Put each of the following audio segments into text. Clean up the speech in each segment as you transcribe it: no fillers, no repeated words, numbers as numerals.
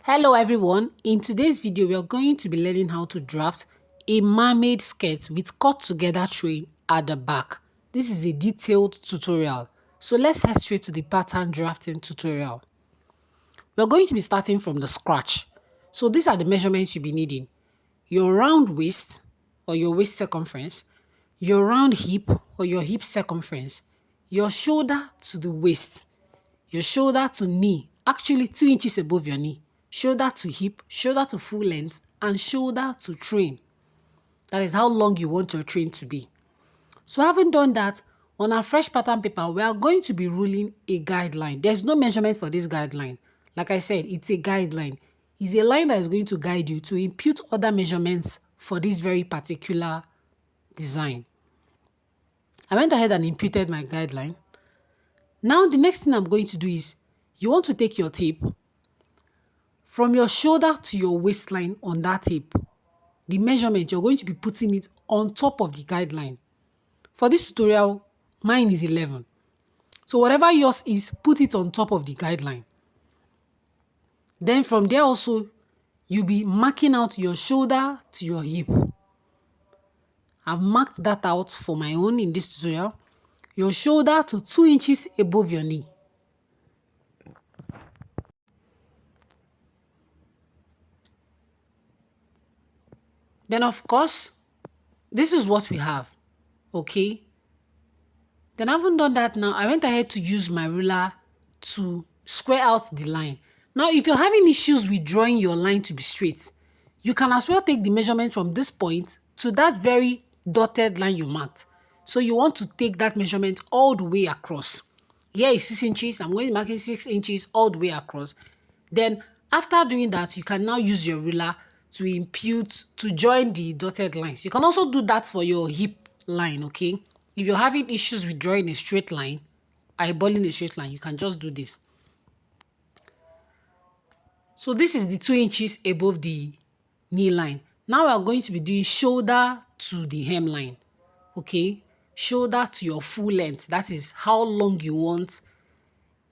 Hello everyone, in today's video we are going to be learning how to draft a mermaid skirt with cut together train at the back. This is a detailed tutorial, so let's head straight to the pattern drafting tutorial. We're going to be starting from the scratch. So these are the measurements you'll be needing. Your round waist or your waist circumference, your round hip or your hip circumference, your shoulder to the waist, your shoulder to knee, actually 2 inches above your knee, shoulder to hip, shoulder to full length, and shoulder to train. That is how long you want your train to be. So having done that, on our fresh pattern paper, we are going to be ruling a guideline. There's no measurement for this guideline. Like I said, it's a guideline. It's a line that is going to guide you to impute other measurements for this very particular design. I went ahead and imputed my guideline. Now the next thing I'm going to do is, you want to take your tape from your shoulder to your waistline on that tape. The measurement, you're going to be putting it on top of the guideline. For this tutorial, mine is 11. So whatever yours is, put it on top of the guideline. Then from there also, you'll be marking out your shoulder to your hip. I've marked that out for my own in this tutorial. Your shoulder to 2 inches above your knee. Then of course, this is what we have, okay? Then having done that now, I went ahead to use my ruler to square out the line. Now, if you're having issues with drawing your line to be straight, you can as well take the measurement from this point to that very dotted line you marked. So you want to take that measurement all the way across. Here is 6 inches. I'm going to mark 6 inches all the way across. Then after doing that, you can now use your ruler to impute, to join the dotted lines. You can also do that for your hip line, okay? If you're having issues with drawing a straight line, eyeballing a straight line, you can just do this. So this is the 2 inches above the knee line. Now we are going to be doing shoulder to the hemline, okay? Shoulder to your full length. That is how long you want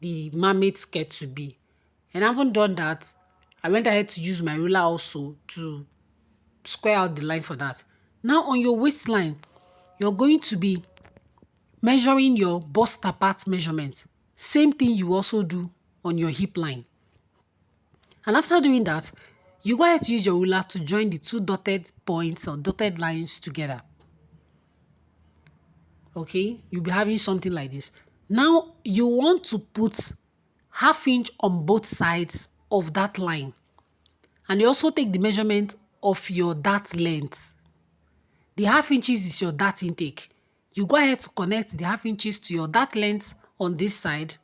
the mermaid skirt to be. And having done that, I went ahead to use my ruler also to square out the line for that. Now on your waistline, you're going to be measuring your bust apart measurement. Same thing you also do on your hip line. And after doing that, you go ahead to use your ruler to join the two dotted points or dotted lines together. Okay, you'll be having something like this. Now you want to put ½ inch on both sides of that line. And you also take the measurement of your dart length. The ½ inches is your dart intake. You go ahead to connect the ½ inches to your dart length on this side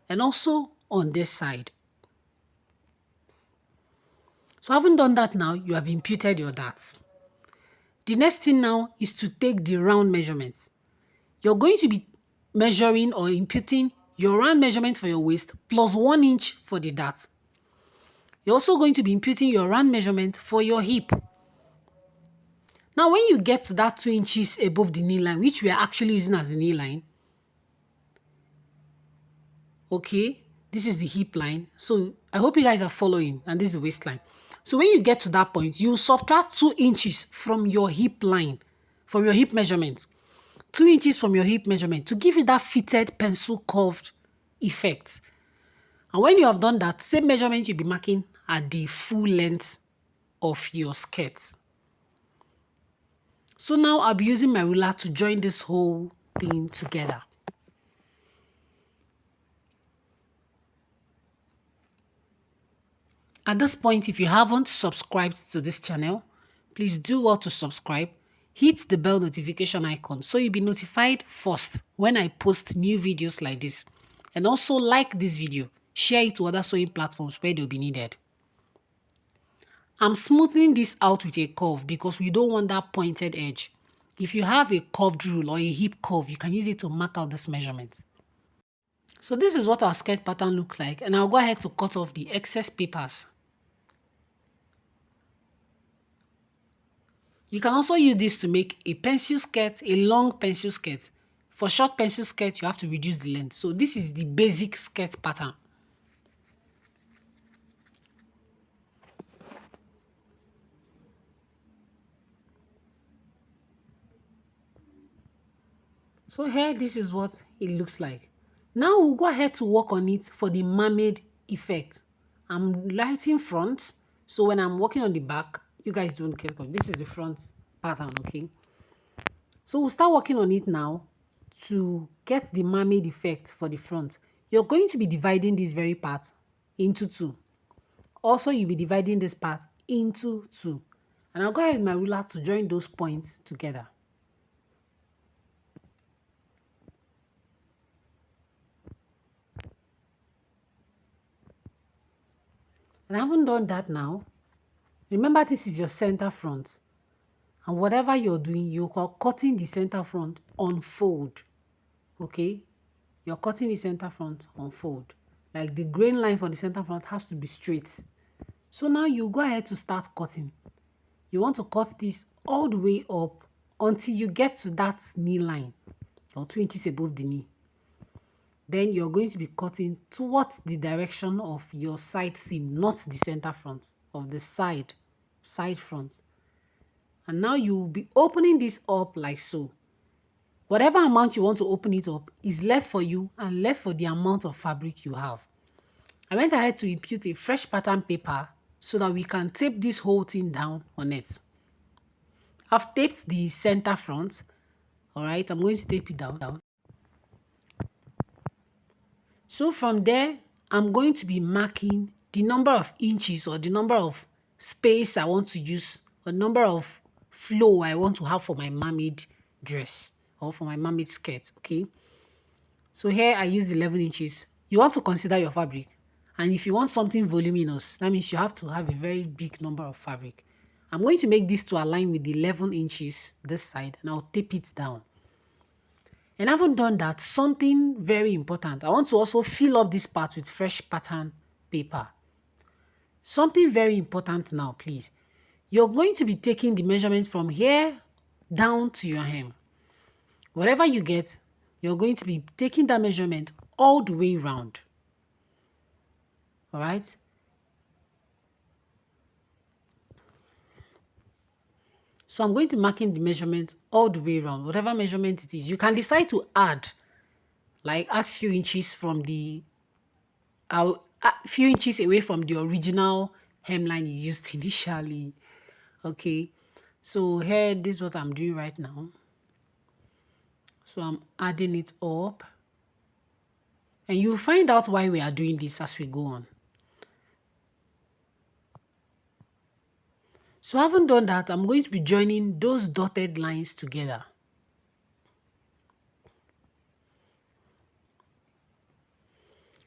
and also on this side. So having done that now, you have imputed your darts. The next thing now is to take the round measurements. You're going to be measuring or imputing your round measurement for your waist plus 1 inch for the dart. You're also going to be imputing your round measurement for your hip. Now, when you get to that 2 inches above the knee line, which we are actually using as the knee line, okay, this is the hip line. So I hope you guys are following, and this is the waistline. So when you get to that point, you subtract 2 inches from your hip line, from your hip measurement. 2 inches from your hip measurement to give you that fitted pencil curved effect. And when you have done that, same measurement you'll be marking at the full length of your skirt. So now I'll be using my ruler to join this whole thing together. At this point, if you haven't subscribed to this channel, please do well to subscribe. Hit the bell notification icon so you'll be notified first when I post new videos like this. And also like this video, share it to other sewing platforms where they'll be needed. I'm smoothing this out with a curve because we don't want that pointed edge. If you have a curved rule or a hip curve, you can use it to mark out this measurement. So this is what our skirt pattern looks like, and I'll go ahead to cut off the excess papers. You can also use this to make a pencil skirt, a long pencil skirt. For short pencil skirt, you have to reduce the length. So this is the basic skirt pattern. So here, this is what it looks like. Now we'll go ahead to work on it for the mermaid effect. I'm lighting front, so when I'm working on the back, you guys don't care because this is the front pattern, okay? So we'll start working on it now to get the mermaid effect for the front. You're going to be dividing this very part into two. Also, you'll be dividing this part into two. And I'll go ahead with my ruler to join those points together. And I haven't done that now. Remember, this is your center front. And whatever you're doing, you're cutting the center front on fold. Okay? You're cutting the center front on fold. Like the grain line for the center front has to be straight. So now you go ahead to start cutting. You want to cut this all the way up until you get to that knee line or 2 inches above the knee. Then you're going to be cutting towards the direction of your side seam, not the center front, of the side front. And now you will be opening this up like so. Whatever amount you want to open it up is left for you and left for the amount of fabric you have. I went ahead to impute a fresh pattern paper so that we can tape this whole thing down on it. I've taped the center front. All right, I'm going to tape it down. So from there, I'm going to be marking the number of inches or the number of space I want to use, or number of flow I want to have for my mermaid dress or for my mermaid skirt, okay? So here I use 11 inches. You want to consider your fabric. And if you want something voluminous, that means you have to have a very big number of fabric. I'm going to make this to align with the 11 inches this side, and I'll tape it down. And I haven't done that. Something very important. I want to also fill up this part with fresh pattern paper. Something very important now, please. You're going to be taking the measurement from here down to your hem. Whatever you get, you're going to be taking that measurement all the way around. All right? So I'm going to marking the measurement all the way around, whatever measurement it is. You can decide to add few inches from the, a few inches away from the original hemline you used initially. Okay, so here, this is what I'm doing right now. So I'm adding it up. And you'll find out why we are doing this as we go on. So having done that, I'm going to be joining those dotted lines together.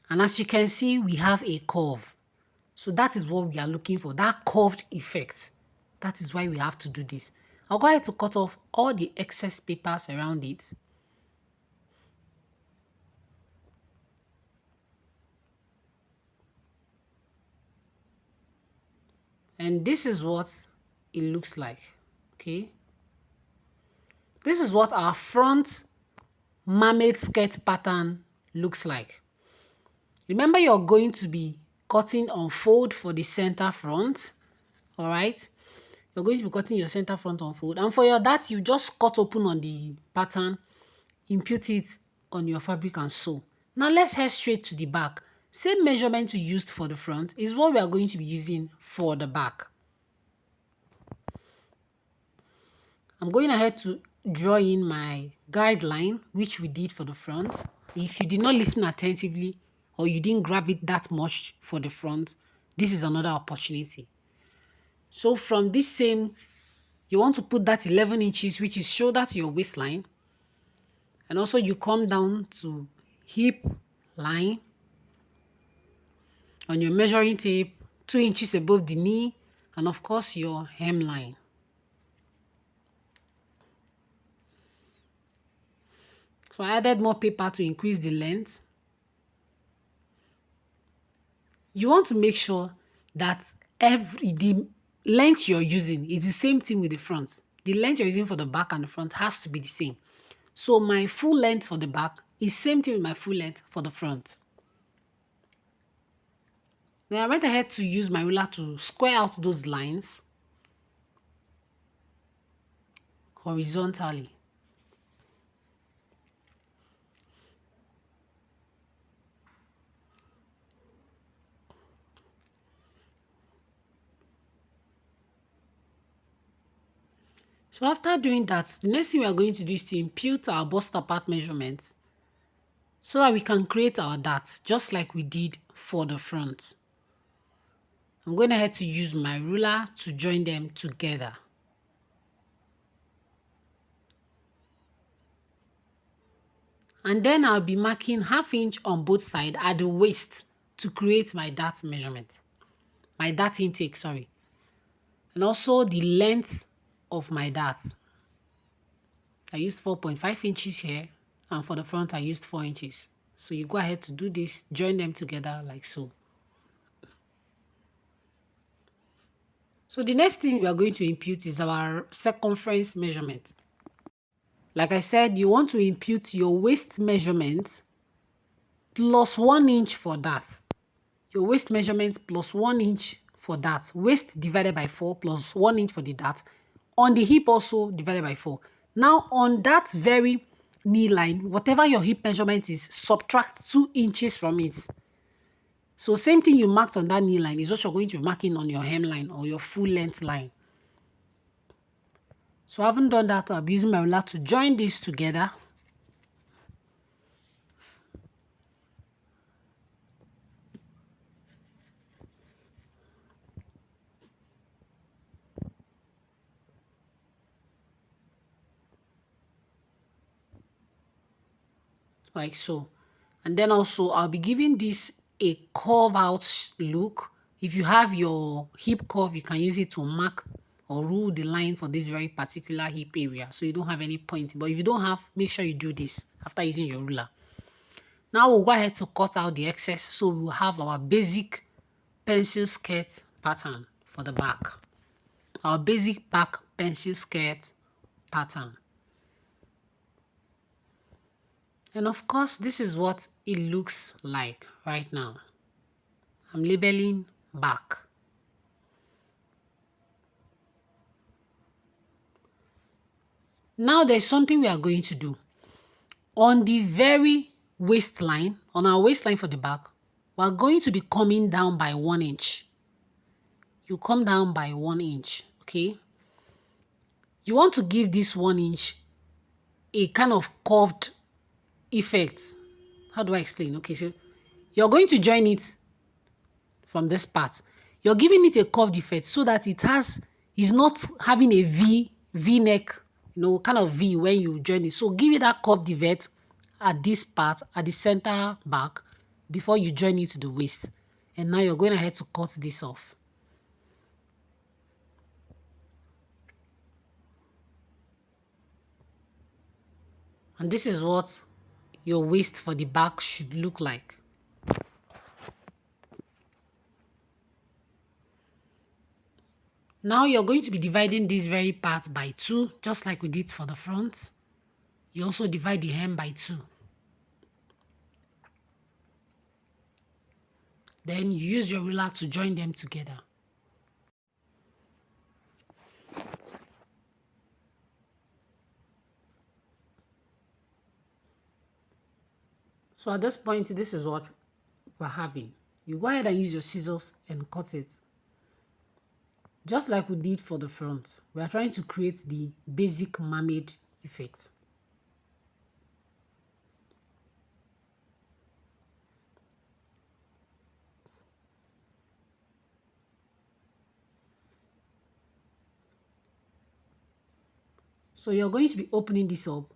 And as you can see, we have a curve. So that is what we are looking for, that curved effect. That is why we have to do this. I'll go ahead to cut off all the excess papers around it. And this is what it looks like, okay? This is what our front mermaid skirt pattern looks like. Remember, you're going to be cutting on fold for the center front, all right? You're going to be cutting your center front on fold. And for your dart, you just cut open on the pattern, impute it on your fabric and sew. Now let's head straight to the back. Same measurement we used for the front is what we are going to be using for the back. I'm going ahead to draw in my guideline, which we did for the front. If you did not listen attentively or you didn't grab it that much for the front, this is another opportunity. So from this same, you want to put that 11 inches, which is shoulder to your waistline. And also you come down to hip line on your measuring tape, 2 inches above the knee, and of course your hemline. So I added more paper to increase the length. You want to make sure that the length you're using is the same thing with the front. The length you're using for the back and the front has to be the same. So my full length for the back is same thing with my full length for the front. Then I went ahead to use my ruler to square out those lines horizontally. So after doing that, the next thing we are going to do is to impute our bust apart measurements so that we can create our dart just like we did for the front. I'm going ahead to use my ruler to join them together. And then I'll be marking 1/2 inch on both sides at the waist to create my dart measurement. My dart intake, sorry. And also the length of my dart. I used 4.5 inches here, and for the front I used 4 inches. So you go ahead to do this, join them together like so. So the next thing we are going to impute is our circumference measurement. Like I said, you want to impute your waist measurement plus 1 inch for that. Your waist measurement plus 1 inch for that. Waist divided by 4 plus 1 inch for the dart. On the hip also divided by 4. Now on that very knee line, whatever your hip measurement is, subtract 2 inches from it. So same thing you marked on that knee line is what you're going to be marking on your hemline or your full length line. So I haven't done that. I'll be using my ruler to join this together. Like so. And then also I'll be giving this a curve out look. If you have your hip curve, you can use it to mark or rule the line for this very particular hip area, so you don't have any point. But if you don't have, make sure you do this after using your ruler. Now we'll go ahead to cut out the excess, so we'll have our basic pencil skirt pattern for the back. Our basic back pencil skirt pattern. And of course, this is what it looks like right now. I'm labeling back. Now there's something we are going to do. On the very waistline, on our waistline for the back, we're going to be coming down by 1 inch. You come down by 1 inch, okay? You want to give this 1 inch a kind of curved effect. How do I explain? Okay, so you're going to join it from this part. You're giving it a curved effect so that it's not having a V neck, kind of V when you join it. So give it that curved effect at this part, at the center back, before you join it to the waist. And now you're going ahead to cut this off. And this is what your waist for the back should look like. Now you're going to be dividing this very part by 2, just like we did for the front. You also divide the hem by 2. Then you use your ruler to join them together. So at this point, this is what we're having. You go ahead and use your scissors and cut it. Just like we did for the front, we are trying to create the basic mermaid effect. So you're going to be opening this up.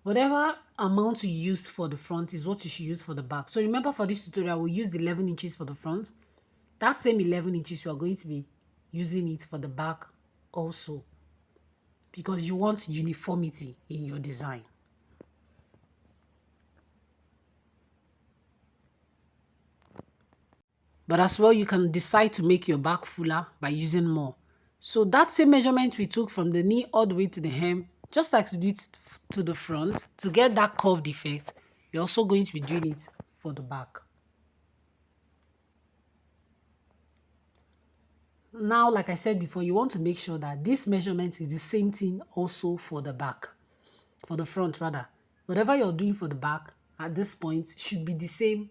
Whatever amount you used for the front is what you should use for the back. So remember, for this tutorial, we used 11 inches for the front. That same 11 inches, you are going to be using it for the back also, because you want uniformity in your design. But as well, you can decide to make your back fuller by using more. So that same measurement we took from the knee all the way to the hem, just like we did to the front, to get that curved effect, you're also going to be doing it for the back. Now, like I said before, you want to make sure that this measurement is the same thing also for the back, for the front rather. Whatever you're doing for the back at this point should be the same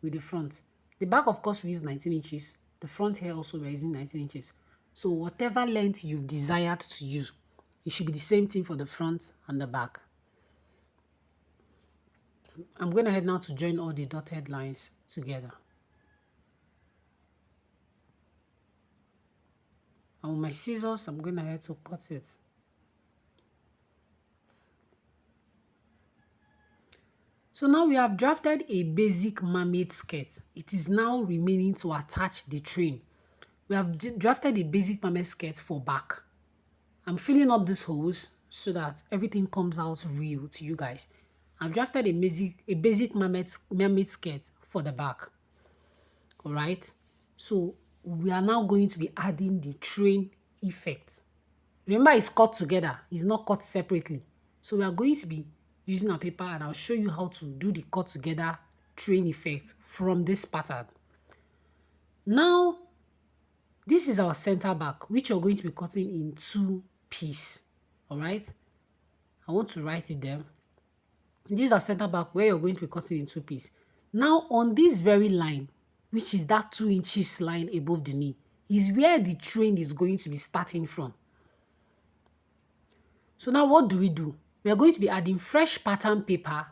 with the front. The back, of course, we use 19 inches. The front here also we're using 19 inches. So whatever length you've desired to use, It should be the same thing for the front and the back. I'm going ahead now to join all the dotted lines together. And with my scissors, I'm going ahead to cut it. So now we have drafted a basic mermaid skirt. It is now remaining to attach the train. We have drafted a basic mermaid skirt for back. I'm filling up these holes so that everything comes out real to you guys. I've drafted a basic mermaid skirt for the back. All right. So we are now going to be adding the train effect. Remember, it's cut together. It's not cut separately. So we are going to be using our paper, and I'll show you how to do the cut together train effect from this pattern. Now, this is our center back, which you're going to be cutting in 2 pieces. All right. I want to write it there. This is our center back where you're going to be cutting in 2 pieces. Now, on this very line, which is that 2 inches line above the knee, is where the train is going to be starting from. So now what do? We are going to be adding fresh pattern paper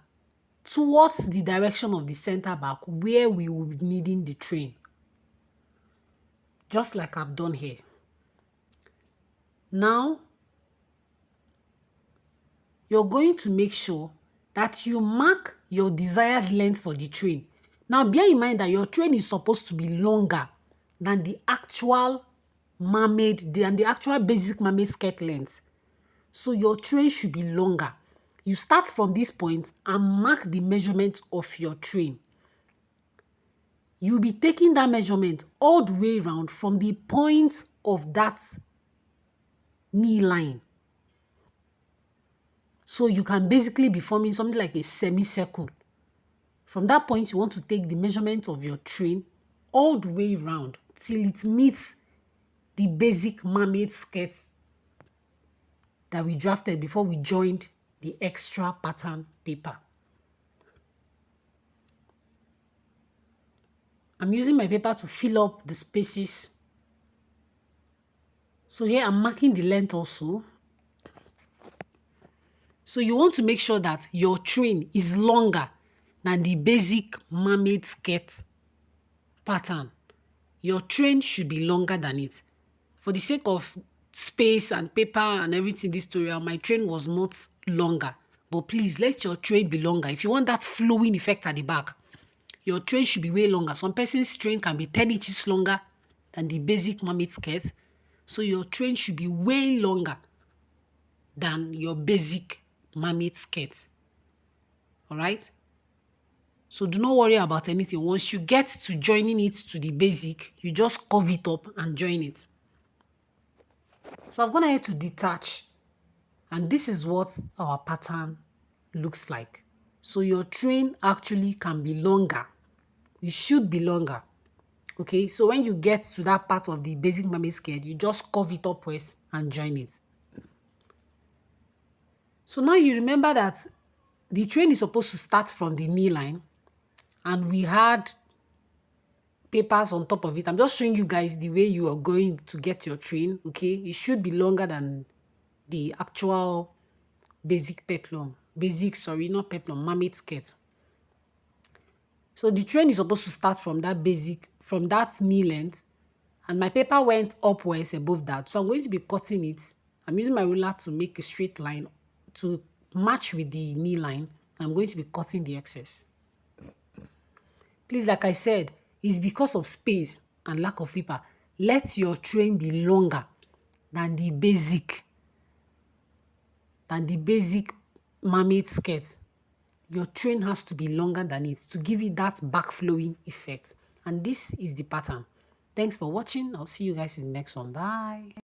towards the direction of the center back where we will be needing the train. Just like I've done here. Now, you're going to make sure that you mark your desired length for the train. Now, bear in mind that your train is supposed to be longer than the actual basic mermaid skirt length. So your train should be longer. You start from this point and mark the measurement of your train. You'll be taking that measurement all the way around from the point of that knee line. So you can basically be forming something like a semicircle. From that point, you want to take the measurement of your train all the way around till it meets the basic mermaid skirts that we drafted before we joined the extra pattern paper. I'm using my paper to fill up the spaces. So here I'm marking the length also. So you want to make sure that your train is longer than the basic mermaid skirt pattern. Your train should be longer than it. For the sake of space and paper and everything this tutorial, my train was not longer. But please, let your train be longer. If you want that flowing effect at the back, your train should be way longer. Some person's train can be 10 inches longer than the basic mermaid skirt. So your train should be way longer than your basic mermaid skirt. All right? So do not worry about anything. Once you get to joining it to the basic, you just curve it up and join it. So I've gone ahead to detach, and this is what our pattern looks like. So your train actually can be longer. It should be longer. Okay, so when you get to that part of the basic mermaid skirt, you just curve it upwards and join it. So now you remember that the train is supposed to start from the knee line, and we had papers on top of it. I'm just showing you guys the way you are going to get your train. Okay, it should be longer than the actual basic peplum. Mermaid skirt. So the train is supposed to start from that knee length, and my paper went upwards above that. So I'm going to be cutting it. I'm using my ruler to make a straight line to match with the knee line. I'm going to be cutting the excess. Please, like I said, it's because of space and lack of paper. Let your train be longer than the basic mermaid skirt. Your train has to be longer than it to give it that back flowing effect. And this is the pattern. Thanks for watching. I'll see you guys in the next one. Bye.